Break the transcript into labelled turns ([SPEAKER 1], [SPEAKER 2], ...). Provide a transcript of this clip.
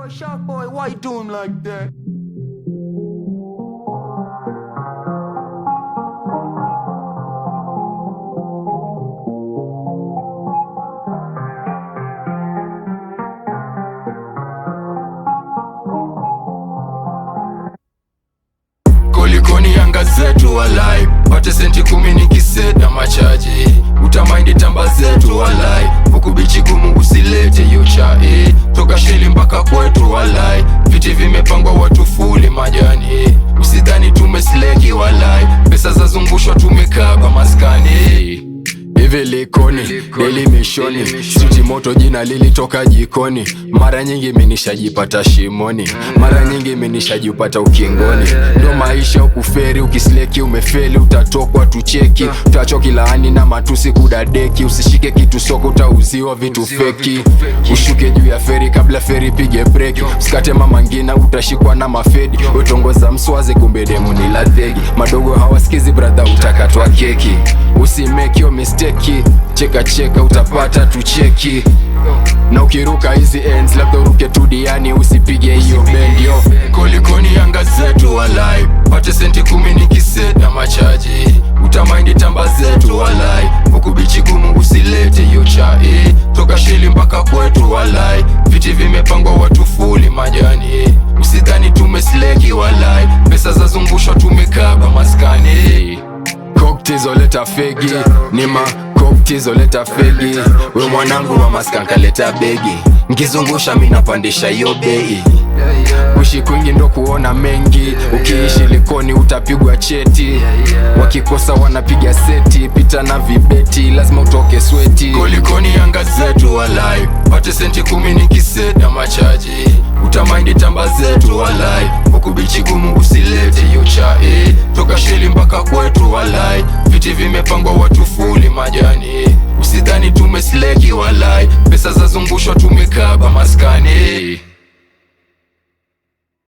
[SPEAKER 1] Yo, Shark Boy, why you doing like that?
[SPEAKER 2] Kolikoni Yanga zetu walai, pate senti 10 nikiset na machaji. Utamaindi tamba zetu walai, huku bichi gumu usilete yocha. Toka sheli mpaka kwetu walai, viti vimepangwa watu fuli majani. Usidhani tumesleki walai, pesa za zungushwa tumekaa kwa maskani. Hivi likoni, daily mishoni, street moto jina lilitoka jikoni. Mara nyingi minishajipata shimoni, mara nyingi minishajipata ukingoni. Ndo maisha ukuferi, ukisleki umefeli, utatokwa tucheki. Utachoki laani na matusi kudadeki, usishike kitu soko utauziwa vitu feki. Ushuke juu ya feri kabla feri pige breki, usikate mama ngina utashikwa na mafedi. Wetongoza mswaze kumbe demu ni ladhegi, madogo hawasikizi brother utakatwa keki. Usimake yo mistake, cheka cheka utapata tucheki. Na ukiruka hizi ends labda uruke tu diani, usipige hiyo bend yo. Kolikoni Yanga zetu walai, pate senti 10 nikiset na machaji. Utamaindi tamba zetu walai, huku bichi gumu usilete yocha. Toka sheli mpaka kwetu walai, viti vimepangwa watu fuli majani. Usidhani tumesleki walai, pesa za zungushwa tumekaa kwa maskani. Koktizo leta fegi, nima koktizo leta fegi. We mwanangu wa maskanka leta begi, nkizungusha minapandisha yo bei. Kuishi kwingi ndo kuona mengi, ukiishi Likoni utapigwa cheti. Wakikosa wanapiga seti, pita na vibeti, lazima utoke sweti. Kolikoni Yanga zetu walai, pate senti 10 nikiset na machaji. Utamaindi tamba zetu walai, huku bichi gumu usilete yocha. Toka sheli mpaka kwetu walai, viti vimepangwa watu fuli majani. Usidhani tumesleki walai, pesa za zungushwa tumekaa kwa maskani.